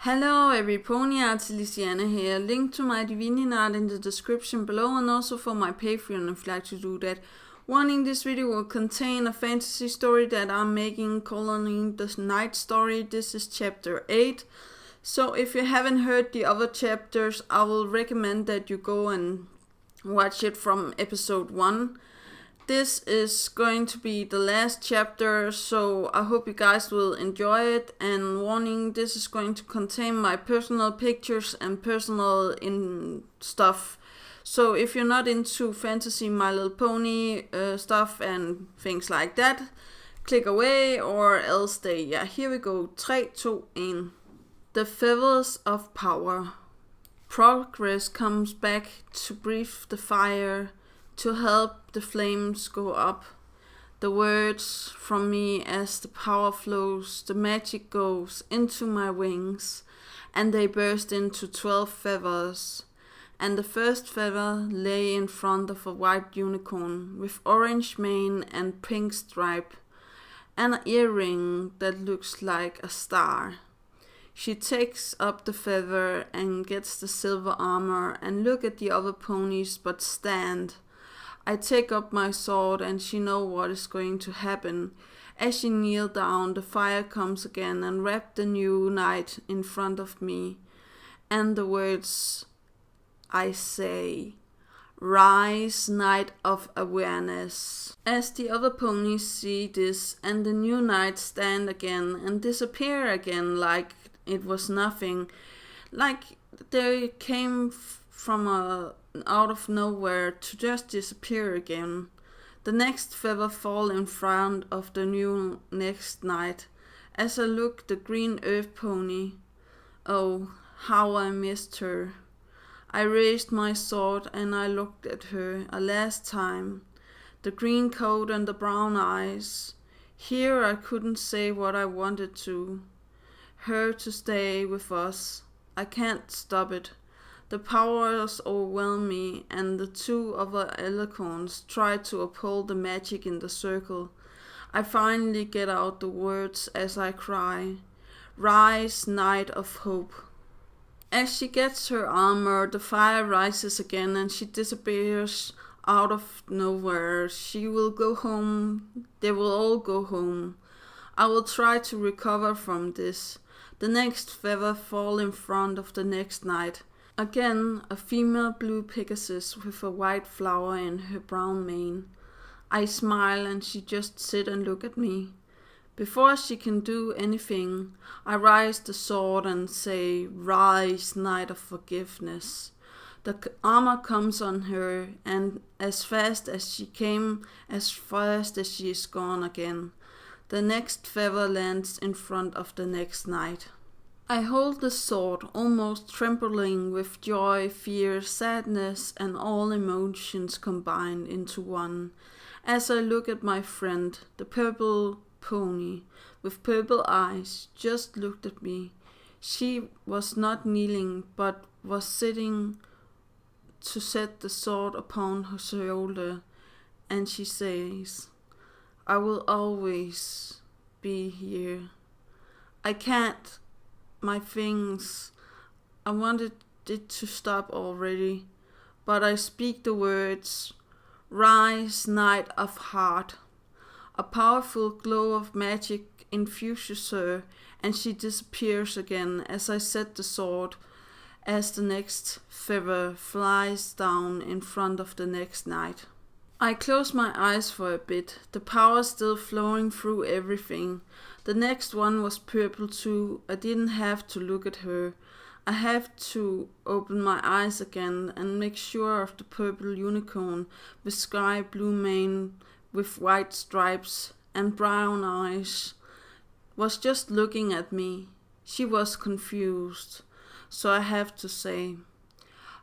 Hello every pony, Artilishiannas here. Link to my divining art in the description below and also for my Patreon if you'd like to do that. Warning, this video will contain a fantasy story that I'm making calling the night story. This is chapter 8. So if you haven't heard the other chapters, I will recommend that you go and watch it from episode 1. This is going to be the last chapter, so I hope you guys will enjoy it. And warning, this is going to contain my personal pictures and personal stuff. So if you're not into fantasy, My Little Pony stuff and things like that, click away or else stay. Yeah, here we go. 3, 2, 1. The Feathers of Power. Progress comes back to breathe the fire, to help the flames go up. The words from me as the power flows, the magic goes into my wings, and they burst into 12 feathers. And the first feather lay in front of a white unicorn with orange mane and pink stripe, and an earring that looks like a star. She takes up the feather and gets the silver armor and look at the other ponies but stand. I take up my sword and she knows what is going to happen. As she kneels down, the fire comes again and wraps the new knight in front of me. And the words I say, "Rise, Knight of Awareness." As the other ponies see this and the new knight stand again and disappear again like it was nothing, like they came from out of nowhere to just disappear again. The next feather fall in front of the new next knight. As I look, the green earth pony. Oh, how I missed her. I raised my sword and I looked at her a last time. The green coat and the brown eyes. Here I couldn't say what I wanted to. Her to stay with us. I can't stop it. The powers overwhelm me, and the two other alicorns try to uphold the magic in the circle. I finally get out the words as I cry, "Rise, Knight of Hope." As she gets her armor, the fire rises again and she disappears out of nowhere. She will go home. They will all go home. I will try to recover from this. The next feather fall in front of the next knight. Again, a female blue Pegasus with a white flower in her brown mane. I smile and she just sit and look at me. Before she can do anything, I raise the sword and say, "Rise, Knight of Forgiveness." The armor comes on her, and as fast as she came, as fast as she is gone again. The next feather lands in front of the next knight. I hold the sword, almost trembling with joy, fear, sadness, and all emotions combined into one. As I look at my friend, the purple pony, with purple eyes, just looked at me. She was not kneeling, but was sitting to set the sword upon her shoulder, and she says, "I will always be here. I can't. My things, I wanted it to stop already, but I speak the words, 'Rise, Knight of Heart.' A powerful glow of magic infuses her, and she disappears again as I set the sword, as the next feather flies down in front of the next knight. I close my eyes for a bit, the power still flowing through everything. The next one was purple too. I didn't have to look at her. I have to open my eyes again and make sure of the purple unicorn with sky blue mane with white stripes and brown eyes was just looking at me. She was confused, so I have to say,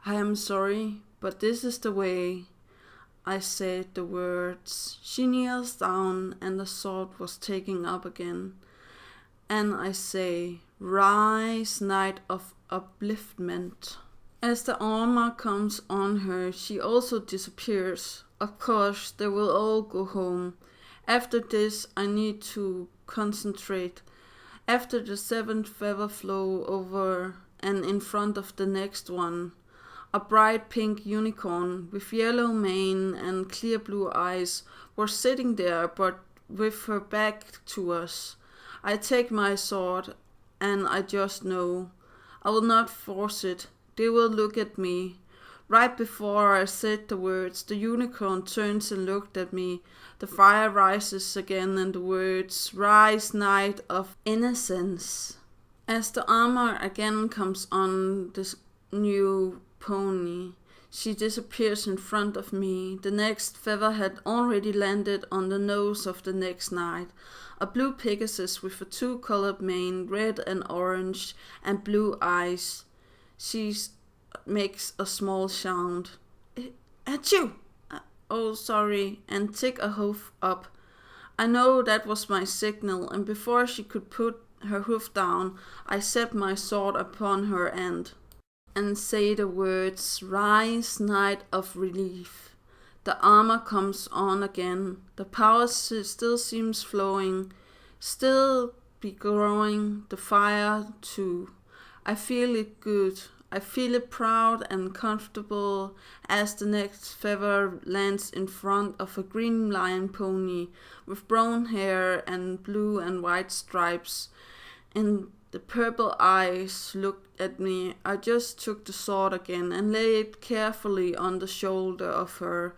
"I am sorry, but this is the way." I said the words. She kneels down and the sword was taken up again. And I say, "Rise, Knight of Upliftment." As the armor comes on her, she also disappears. Of course, they will all go home. After this, I need to concentrate After the seventh feather flew over and in front of the next one, a bright pink unicorn with yellow mane and clear blue eyes was sitting there, but with her back to us. I take my sword, and I just know. I will not force it. They will look at me. Right before I said the words, the unicorn turns and looked at me. The fire rises again, and the words, "Rise, Knight of Innocence." As the armor again comes on the new pony, she disappears in front of me. The next feather had already landed on the nose of the next knight. A blue Pegasus with a two-colored mane, red and orange, and blue eyes. She makes a small sound. Achoo! Oh, sorry, and tick a hoof up. I know that was my signal, and before she could put her hoof down, I set my sword upon her end and say the words, "Rise, Knight of Relief." The armor comes on again. The power still seems flowing, still be growing, the fire too. I feel it good. I feel it proud and comfortable as the next feather lands in front of a green lion pony with brown hair and blue and white stripes. And the purple eyes looked at me. I just took the sword again and laid it carefully on the shoulder of her.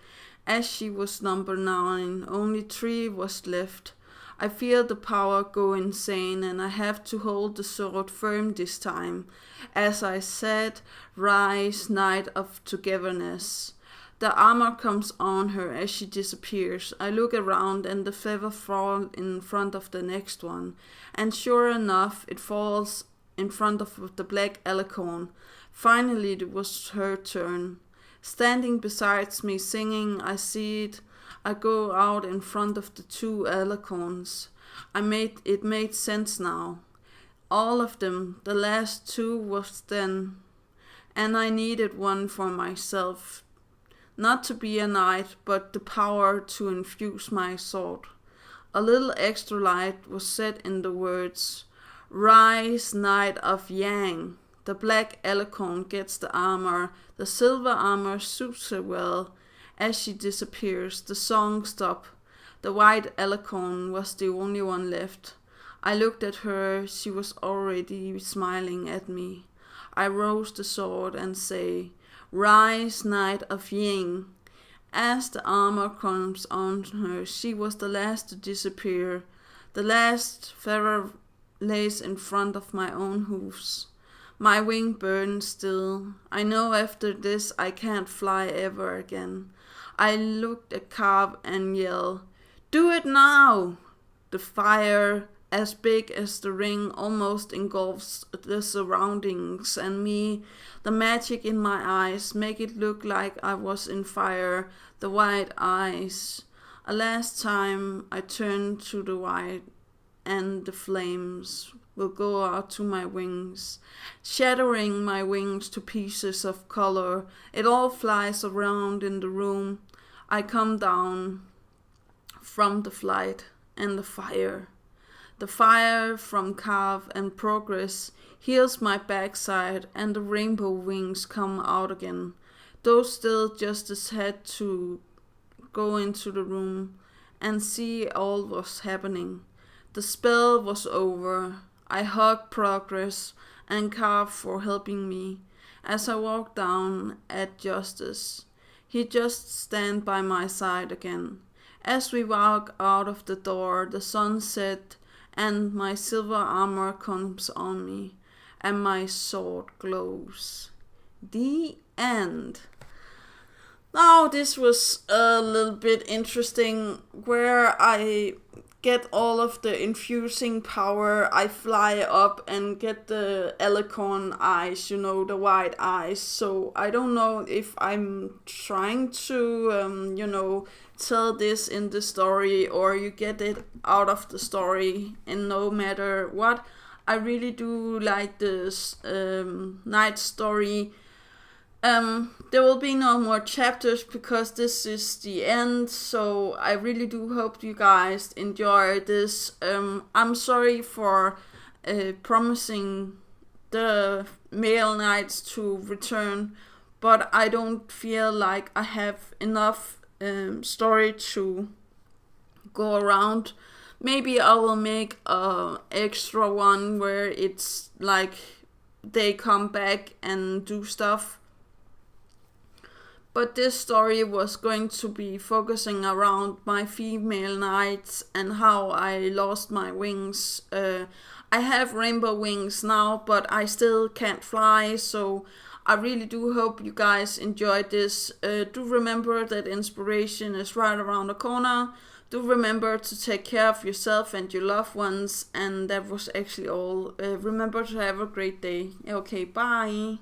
As she was number 9, only 3 was left. I feel the power go insane, and I have to hold the sword firm this time. As I said, "Rise, Knight of Togetherness." The armor comes on her as she disappears. I look around, and the feather falls in front of the next one. And sure enough, it falls in front of the black alicorn. Finally, it was her turn. Standing beside me singing, I see it. I go out in front of the 2 alicorns. It made sense now. All of them, the last 2 was then. And I needed one for myself. Not to be a knight, but the power to infuse my sword. A little extra light was set in the words, "Rise, Knight of Yang." The black alicorn gets the armor. The silver armor suits her well. As she disappears, the song stops. The white alicorn was the only one left. I looked at her. She was already smiling at me. I rose the sword and say, "Rise, Knight of Yang." As the armor comes on her, she was the last to disappear. The last feather lays in front of my own hoofs. My wing burns still. I know after this I can't fly ever again. I looked at Carve and yelled, "Do it now!" The fire, as big as the ring, almost engulfs the surroundings and me. The magic in my eyes make it look like I was in fire. The white eyes. A last time I turn to the white, and the flames will go out to my wings, shattering my wings to pieces of color. It all flies around in the room. I come down from the flight and the fire. The fire from Carve and Progress heals my backside, and the rainbow wings come out again. Those still justice had to go into the room and see all was happening. The spell was over. I hugged Progress and Carve for helping me. As I walked down at Justice, he just stand by my side again. As we walk out of the door, the sun set and my silver armor comes on me and my sword glows. The end. Now this was a little bit interesting where I get all of the infusing power. I fly up and get the alicorn eyes, the white eyes. So I don't know if I'm trying to, tell this in the story or you get it out of the story. And no matter what, I really do like this night story. There will be no more chapters because this is the end, so I really do hope you guys enjoy this. I'm sorry for promising the male knights to return, but I don't feel like I have enough story to go around. Maybe I will make a extra one where it's like they come back and do stuff. But this story was going to be focusing around my female knights and how I lost my wings. I have rainbow wings now, but I still can't fly, so I really do hope you guys enjoyed this. Do remember that inspiration is right around the corner. Do remember to take care of yourself and your loved ones. And that was actually all. Remember to have a great day. Okay, bye.